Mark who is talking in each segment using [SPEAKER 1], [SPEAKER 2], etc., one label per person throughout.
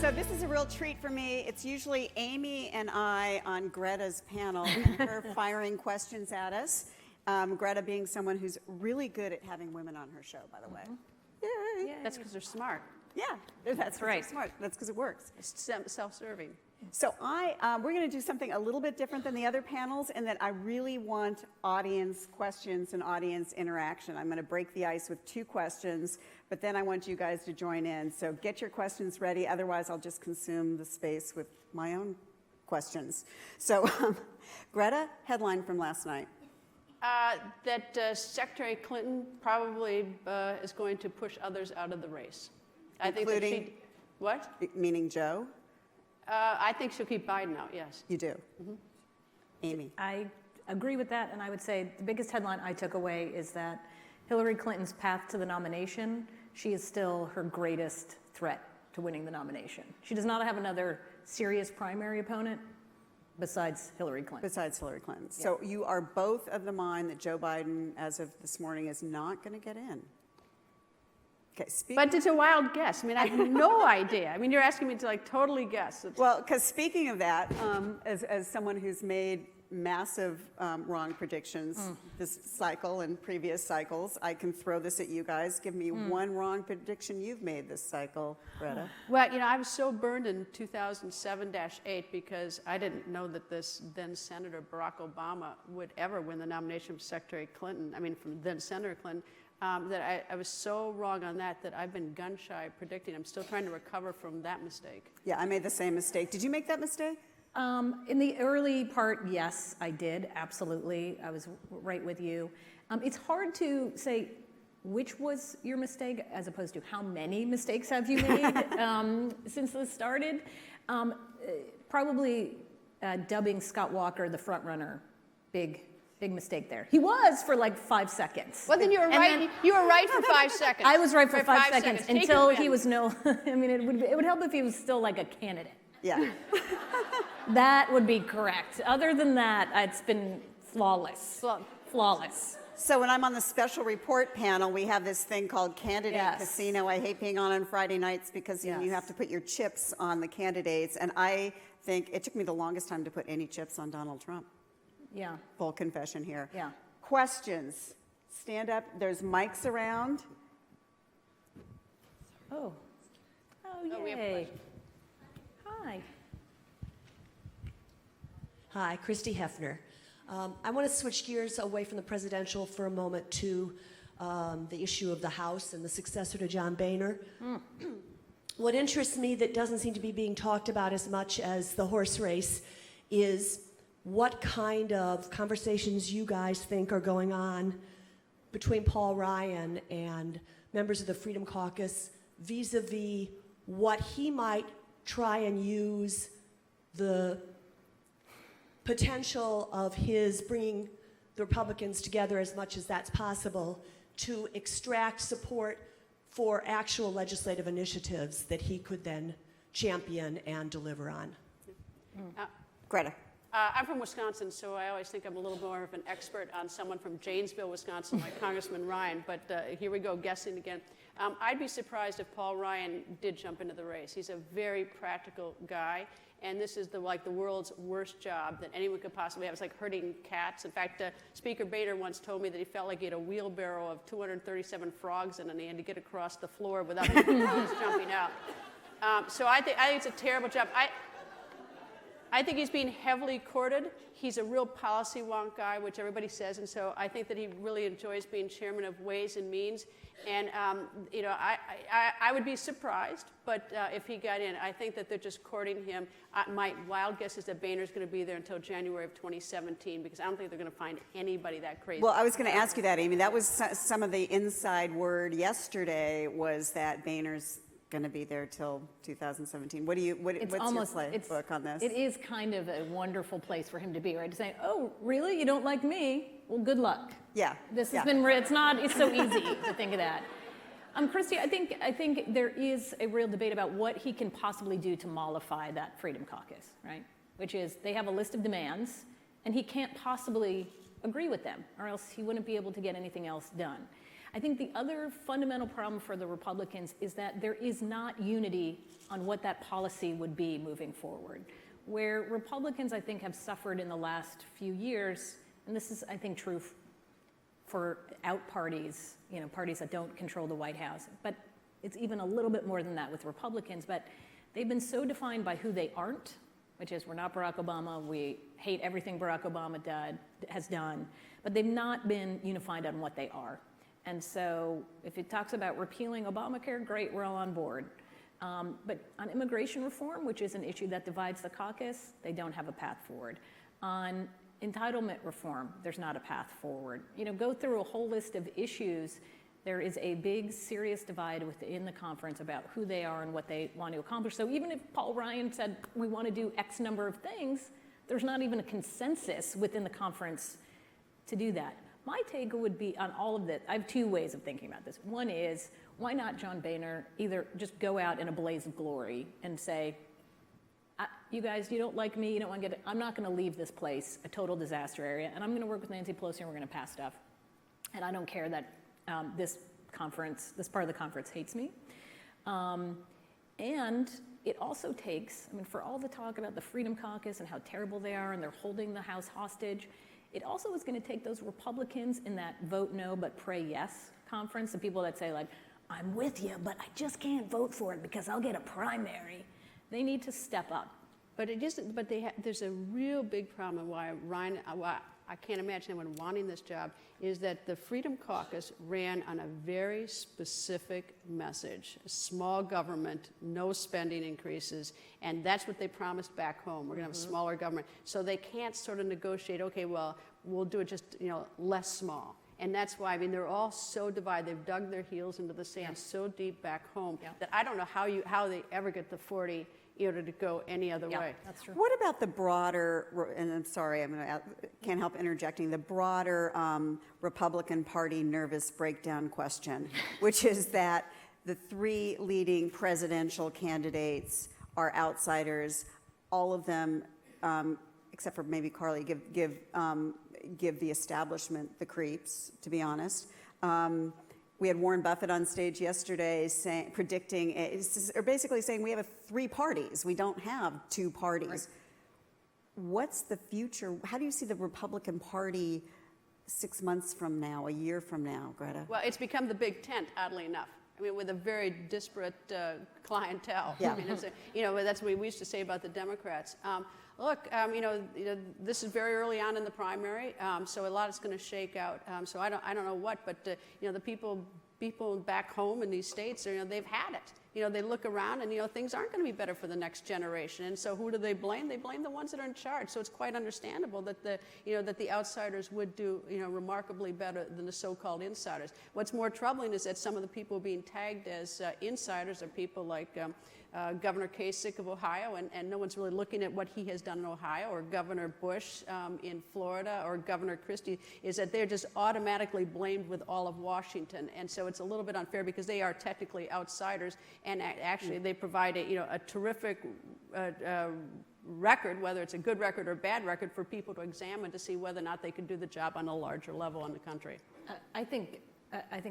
[SPEAKER 1] So this is a real treat for me. It's usually Amy and I on Greta's panel and her firing questions at us. Greta being someone who's really good at having women on her show, by the way. Yay.
[SPEAKER 2] Yeah, that's because they're smart.
[SPEAKER 1] Yeah, that's right. Smart. That's because it works.
[SPEAKER 2] It's self-serving.
[SPEAKER 1] So we're going to do something a little bit different than the other panels in that I really want audience questions and audience interaction. I'm going to break the ice with 2 questions, but then I want you guys to join in. So get your questions ready. Otherwise, I'll just consume the space with my own questions. So Greta, headline from last night.
[SPEAKER 2] That Secretary Clinton probably is going to push others out of the race.
[SPEAKER 1] Including,
[SPEAKER 2] I think that what?
[SPEAKER 1] Meaning Joe?
[SPEAKER 2] I think she'll keep Biden out, yes.
[SPEAKER 1] You do? Mm-hmm. Amy?
[SPEAKER 3] I agree with that, and I would say the biggest headline I took away is that Hillary Clinton's path to the nomination, she is still her greatest threat to winning the nomination. She does not have another serious primary opponent besides Hillary Clinton.
[SPEAKER 1] Besides Hillary Clinton.
[SPEAKER 3] Yeah.
[SPEAKER 1] So you are both of the mind that Joe Biden, as of this morning, is not going to get in. Okay,
[SPEAKER 2] but it's a wild guess. I mean, I have no idea. I mean, you're asking me to like totally guess.
[SPEAKER 1] Well, because speaking of that, as someone who's made massive wrong predictions this cycle and previous cycles, I can throw this at you guys. Give me one wrong prediction you've made this cycle, Greta.
[SPEAKER 2] Well, you know, I was so burned in 2007-8 because I didn't know that this then Senator Barack Obama would ever win the nomination from Secretary Clinton. I mean, from then Senator Clinton. That I was so wrong on that I've been gun-shy predicting. I'm still trying to recover from that mistake.
[SPEAKER 1] Yeah, I made the same mistake. Did you make that mistake?
[SPEAKER 3] In the early part, yes, I did, absolutely. I was right with you. It's hard to say which was your mistake as opposed to how many mistakes have you made since this started. Probably dubbing Scott Walker the front runner, big mistake there. He was for like 5 seconds.
[SPEAKER 2] Well, then you were right. You were right for 5 seconds.
[SPEAKER 3] I was right for 5 seconds until he was no. I mean, it would help if he was still like a candidate.
[SPEAKER 1] Yeah.
[SPEAKER 3] That would be correct. Other than that, it's been flawless. Flawless.
[SPEAKER 1] So when I'm on the special report panel, we have this thing called Candidate Casino. I hate being on Friday nights because you have to put your chips on the candidates. And I think it took me the longest time to put any chips on Donald Trump.
[SPEAKER 3] Yeah.
[SPEAKER 1] Full confession here.
[SPEAKER 3] Yeah.
[SPEAKER 1] Questions. Stand up. There's mics around.
[SPEAKER 3] Oh, yay.
[SPEAKER 2] We have a question.
[SPEAKER 3] Hi.
[SPEAKER 4] Hi, Christy Hefner. I want to switch gears away from the presidential for a moment to the issue of the House and the successor to John Boehner. What interests me that doesn't seem to be being talked about as much as the horse race is what kind of conversations you guys think are going on between Paul Ryan and members of the Freedom Caucus vis-a-vis what he might try and use the potential of his bringing the Republicans together as much as that's possible to extract support for actual legislative initiatives that he could then champion and deliver on.
[SPEAKER 1] Greta.
[SPEAKER 2] I'm from Wisconsin, so I always think I'm a little more of an expert on someone from Janesville, Wisconsin, like Congressman Ryan, but here we go, guessing again. I'd be surprised if Paul Ryan did jump into the race. He's a very practical guy, and this is the world's worst job that anyone could possibly have. It's like herding cats. In fact, Speaker Boehner once told me that he felt like he had a wheelbarrow of 237 frogs in it, and he had to get across the floor without the frogs jumping out. So I think it's a terrible job. I think he's being heavily courted. He's a real policy wonk guy, which everybody says, and so I think that he really enjoys being chairman of Ways and Means. And you know, I would be surprised, but if he got in, I think that they're just courting him. My wild guess is that Boehner's going to be there until January of 2017, because I don't think they're going to find anybody that crazy.
[SPEAKER 1] Well, I was going to ask you that, Amy. That was some of the inside word yesterday was that Boehner's going to be there till 2017. What's your playbook on this?
[SPEAKER 3] It is kind of a wonderful place for him to be, right? To say, oh, really? You don't like me? Well, good luck.
[SPEAKER 1] Yeah.
[SPEAKER 3] This has been, it's so easy to think of that. Christy, I think there is a real debate about what he can possibly do to mollify that Freedom Caucus, right? Which is they have a list of demands, and he can't possibly agree with them, or else he wouldn't be able to get anything else done. I think the other fundamental problem for the Republicans is that there is not unity on what that policy would be moving forward. Where Republicans, I think, have suffered in the last few years, and this is, I think, true for out parties, parties that don't control the White House, but it's even a little bit more than that with Republicans, but they've been so defined by who they aren't, which is we're not Barack Obama, we hate everything Barack Obama has done, but they've not been unified on what they are. And so if it talks about repealing Obamacare, great, we're all on board. But on immigration reform, which is an issue that divides the caucus, they don't have a path forward. On entitlement reform, there's not a path forward. Go through a whole list of issues. There is a big, serious divide within the conference about who they are and what they want to accomplish. So even if Paul Ryan said, we want to do X number of things, there's not even a consensus within the conference to do that. My take would be on all of this, I have two ways of thinking about this. One is, why not John Boehner either just go out in a blaze of glory and say, you guys, you don't like me, you don't want to get it, I'm not going to leave this place a total disaster area, and I'm going to work with Nancy Pelosi and we're going to pass stuff. And I don't care that this part of the conference hates me. And it also takes, for all the talk about the Freedom Caucus and how terrible they are and they're holding the House hostage, it also is going to take those Republicans in that vote no but pray yes conference, the people that say like, I'm with you, but I just can't vote for it because I'll get a primary. They need to step up.
[SPEAKER 2] But it isn't. But there's a real big problem why I can't imagine anyone wanting this job is that the Freedom Caucus ran on a very specific message: small government, no spending increases, and that's what they promised back home. We're going to have a smaller government, so they can't sort of negotiate. Okay, well, we'll do it just less small. And that's why, they're all so divided. They've dug their heels into the sand so deep back home that I don't know how they ever get the 40 to go any other way.
[SPEAKER 3] That's true.
[SPEAKER 1] What about the broader, and I'm sorry, can't help interjecting, the broader Republican Party nervous breakdown question, which is that the three leading presidential candidates are outsiders. All of them, except for maybe Carly, give the establishment the creeps, to be honest. We had Warren Buffett on stage yesterday basically saying we have three parties. We don't have two parties. Right. What's the future? How do you see the Republican Party 6 months from now, a year from now, Greta?
[SPEAKER 2] Well, it's become the big tent, oddly enough. With a very disparate clientele.
[SPEAKER 1] Yeah.
[SPEAKER 2] That's what we used to say about the Democrats. Look, this is very early on in the primary, so a lot is going to shake out. So I don't know what, but the people back home in these states, they've had it. They look around and things aren't going to be better for the next generation. And so who do they blame? They blame the ones that are in charge. So it's quite understandable that the outsiders would do remarkably better than the so-called insiders. What's more troubling is that some of the people being tagged as insiders are people like Governor Kasich of Ohio, and no one's really looking at what he has done in Ohio, or Governor Bush in Florida, or Governor Christie, is that they're just automatically blamed with all of Washington. And so it's a little bit unfair because they are technically outsiders, and actually they provide a terrific record, whether it's a good record or bad record, for people to examine to see whether or not they can do the job on a larger level in the country.
[SPEAKER 3] I think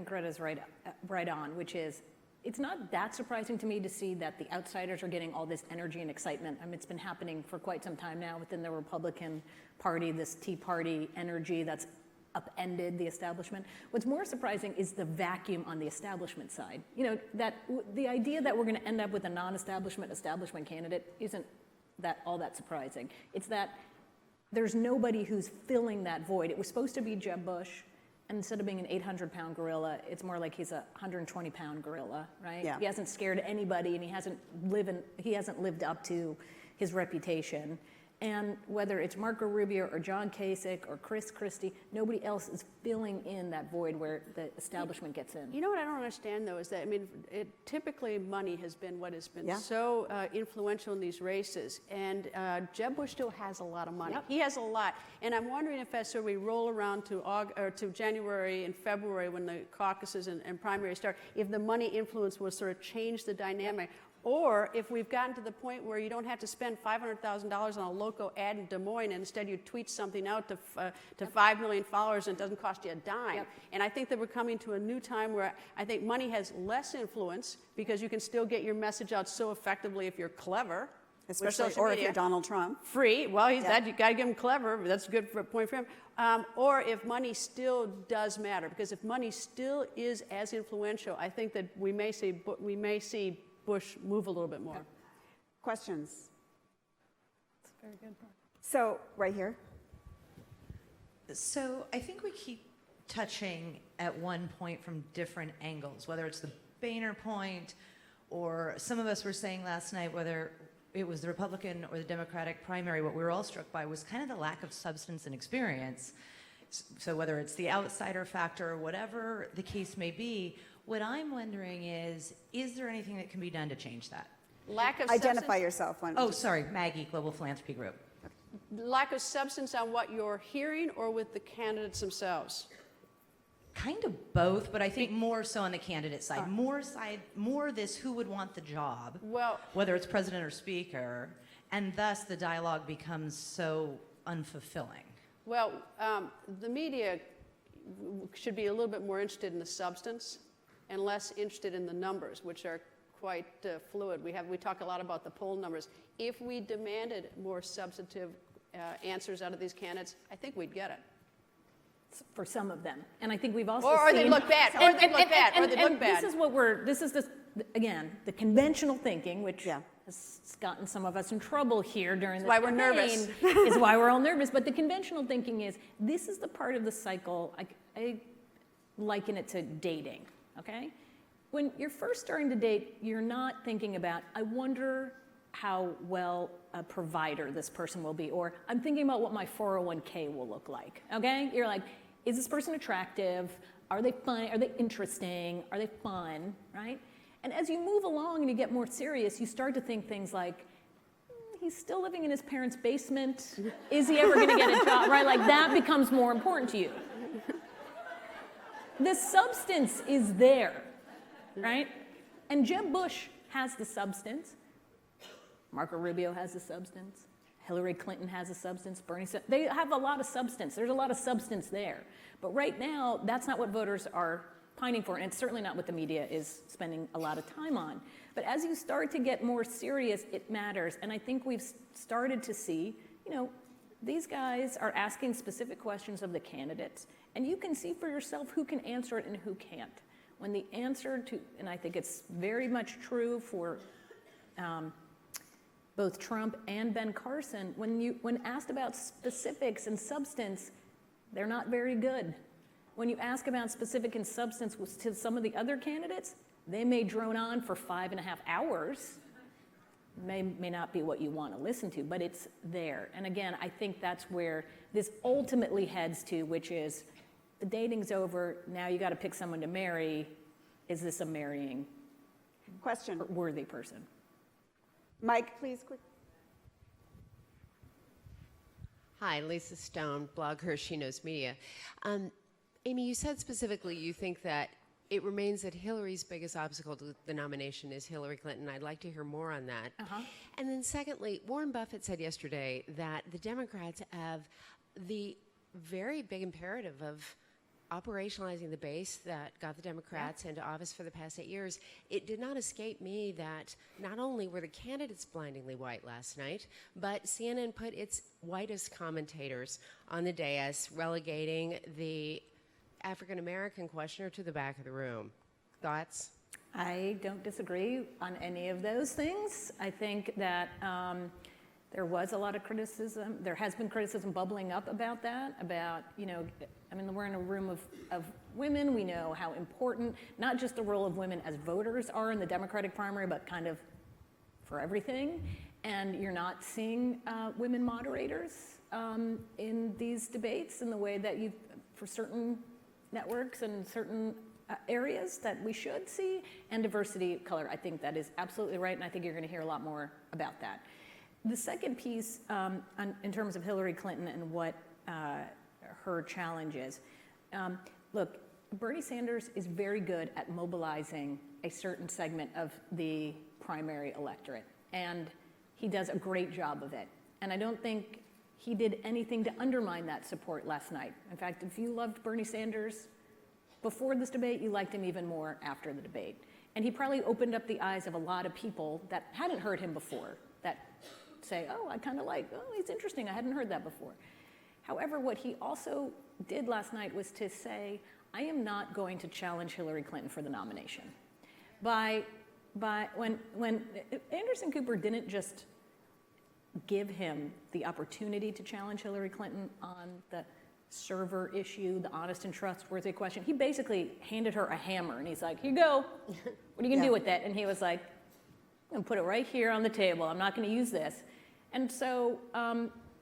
[SPEAKER 3] Greta's right on, which is, it's not that surprising to me to see that the outsiders are getting all this energy and excitement. It's been happening for quite some time now within the Republican Party, this Tea Party energy that's upended the establishment. What's more surprising is the vacuum on the establishment side. That the idea that we're going to end up with a non-establishment candidate isn't all that surprising. It's that there's nobody who's filling that void. It was supposed to be Jeb Bush. And instead of being an 800-pound gorilla, it's more like he's a 120-pound gorilla, right?
[SPEAKER 1] Yeah.
[SPEAKER 3] He hasn't scared anybody, and he hasn't lived up to his reputation. And whether it's Marco Rubio or John Kasich or Chris Christie, nobody else is filling in that void where the establishment gets in.
[SPEAKER 2] You know what I don't understand, though, is that, typically money has been what has been so influential in these races. And Jeb Bush still has a lot of money. Yep. He has a lot. And I'm wondering if as we roll around to January and February when the caucuses and primaries start, if the money influence will sort of change the dynamic. Or if we've gotten to the point where you don't have to spend $500,000 on a local ad in Des Moines, and instead you tweet something out to 5 million followers and it doesn't cost you a dime.
[SPEAKER 3] Yep.
[SPEAKER 2] And I think that we're coming to a new time where I think money has less influence because you can still get your message out so effectively if you're clever. with
[SPEAKER 1] Especially,
[SPEAKER 2] social
[SPEAKER 1] or if
[SPEAKER 2] media.
[SPEAKER 1] you're Donald Trump.
[SPEAKER 2] Free. Well, he's
[SPEAKER 1] Yeah.
[SPEAKER 2] that. You got to give him clever. That's a good point for him. Or if money still does matter, because if money still is as influential, I think that we may see Bush move a little bit more.
[SPEAKER 1] Questions?
[SPEAKER 3] That's a very good point.
[SPEAKER 1] So, right here.
[SPEAKER 5] So I think we keep touching at one point from different angles, whether it's the Boehner point, or some of us were saying last night whether it was the Republican or the Democratic primary. What we were all struck by was kind of the lack of substance and experience. So whether it's the outsider factor or whatever the case may be, what I'm wondering is there anything that can be done to change that?
[SPEAKER 2] Lack of
[SPEAKER 1] Identify
[SPEAKER 2] substance,
[SPEAKER 1] yourself.
[SPEAKER 5] Oh, sorry, Maggie, Global Philanthropy Group.
[SPEAKER 2] lack of substance on what you're hearing or with the candidates themselves.
[SPEAKER 5] Kind of both, but I think more so on the candidate side. More this who would want the job,
[SPEAKER 2] Well,
[SPEAKER 5] whether it's president or speaker, and thus the dialogue becomes so unfulfilling.
[SPEAKER 2] Well, the media should be a little bit more interested in the substance and less interested in the numbers, which are quite fluid. We talk a lot about the poll numbers. If we demanded more substantive answers out of these candidates, I think we'd get it.
[SPEAKER 3] For some of them. And I think we've also
[SPEAKER 2] Or
[SPEAKER 3] seen...
[SPEAKER 2] they look bad, or they look bad, or they look bad.
[SPEAKER 3] This is again, the conventional thinking, which
[SPEAKER 1] Yeah.
[SPEAKER 3] has gotten some of us in trouble here during this
[SPEAKER 2] why we're nervous.
[SPEAKER 3] campaign, is why we're all nervous. But the conventional thinking is, this is the part of the cycle, I liken it to dating, okay? When you're first starting to date, you're not thinking about, I wonder how well a provider this person will be, or I'm thinking about what my 401k will look like, okay? You're like, is this person attractive? Are they fun? Are they interesting? Are they fun, right? And as you move along and you get more serious, you start to think things like, he's still living in his parents' basement. Is he ever gonna get a job, right? Like that becomes more important to you. The substance is there, right? And Jeb Bush has the substance. Marco Rubio has the substance. Hillary Clinton has a substance. They have a lot of substance. There's a lot of substance there. But right now, that's not what voters are pining for, and it's certainly not what the media is spending a lot of time on. But as you start to get more serious, it matters. And I think we've started to see, these guys are asking specific questions of the candidates, and you can see for yourself who can answer it and who can't. When the answer to, and I think it's very much true for both Trump and Ben Carson, when asked about specifics and substance, they're not very good. When you ask about specific and substance to some of the other candidates, they may drone on for 5.5 hours. May not be what you want to listen to, but it's there. And again, I think that's where this ultimately heads to, which is the dating's over, now you got to pick someone to marry. Is this a marrying
[SPEAKER 1] Question.
[SPEAKER 3] worthy person?
[SPEAKER 1] Mike, please, quick.
[SPEAKER 6] Hi, Lisa Stone, blog Hershey Knows Media. Amy, you said specifically you think that it remains that Hillary's biggest obstacle to the nomination is Hillary Clinton. I'd like to hear more on that. And then secondly, Warren Buffett said yesterday that the Democrats have the very big imperative of operationalizing the base that got the Democrats into office for the past 8 years. It did not escape me that not only were the candidates blindingly white last night, but CNN put its whitest commentators on the dais, relegating the African American questioner to the back of the room. Thoughts?
[SPEAKER 3] I don't disagree on any of those things. I think that there was a lot of criticism. There has been criticism bubbling up about that, we're in a room of women. We know how important, not just the role of women as voters are in the Democratic primary, but kind of for everything. And you're not seeing women moderators in these debates in the way that for certain networks and certain areas that we should see, and diversity of color. I think that is absolutely right, and I think you're going to hear a lot more about that. The second piece, in terms of Hillary Clinton and what her challenge is, look, Bernie Sanders is very good at mobilizing a certain segment of the primary electorate. And he does a great job of it. And I don't think he did anything to undermine that support last night. In fact, if you loved Bernie Sanders before this debate, you liked him even more after the debate. And he probably opened up the eyes of a lot of people that hadn't heard him before, that say, oh, I kind of like, oh, he's interesting, I hadn't heard that before. However, what he also did last night was to say, I am not going to challenge Hillary Clinton for the nomination. When Anderson Cooper didn't just give him the opportunity to challenge Hillary Clinton on the server issue, the honest and trustworthy question, he basically handed her a hammer and he's like, here you go, what are you gonna do with that? And he was like, I'm gonna put it right here on the table, I'm not gonna use this. And so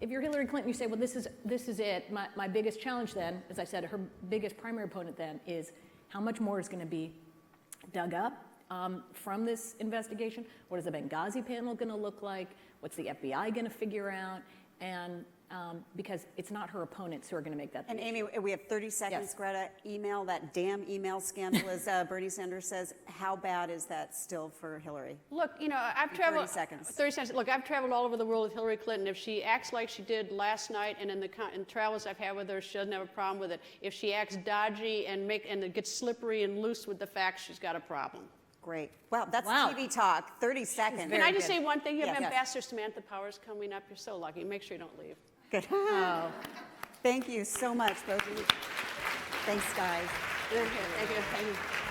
[SPEAKER 3] if you're Hillary Clinton, you say, well, this is it. My biggest challenge then, as I said, her biggest primary opponent then is how much more is gonna be dug up from this investigation? What is the Benghazi panel gonna look like? What's the FBI gonna figure out? And because it's not her opponents who are gonna make that
[SPEAKER 1] And
[SPEAKER 3] decision.
[SPEAKER 1] Amy, we have 30 seconds.
[SPEAKER 3] Yes.
[SPEAKER 1] Greta, email, that damn email scandal, as Bernie Sanders says. How bad is that still for Hillary?
[SPEAKER 2] Look, you know, I've
[SPEAKER 1] 30
[SPEAKER 2] traveled.
[SPEAKER 1] seconds.
[SPEAKER 2] 30 seconds. Look, I've traveled all over the world with Hillary Clinton. If she acts like she did last night, and in the travels I've had with her, she doesn't have a problem with it. If she acts dodgy and it gets slippery and loose with the facts, she's got a problem.
[SPEAKER 1] Great. Wow, that's
[SPEAKER 3] Wow.
[SPEAKER 1] TV talk. 30 seconds.
[SPEAKER 2] Can
[SPEAKER 3] Very
[SPEAKER 2] I just
[SPEAKER 3] good.
[SPEAKER 2] say one thing? You have
[SPEAKER 1] Yes.
[SPEAKER 2] Ambassador Samantha Powers coming up. You're so lucky. Make sure you don't leave.
[SPEAKER 1] Good.
[SPEAKER 3] Oh.
[SPEAKER 1] Thank you so much, both of you. Thanks, guys.
[SPEAKER 2] Thank you. Thank you.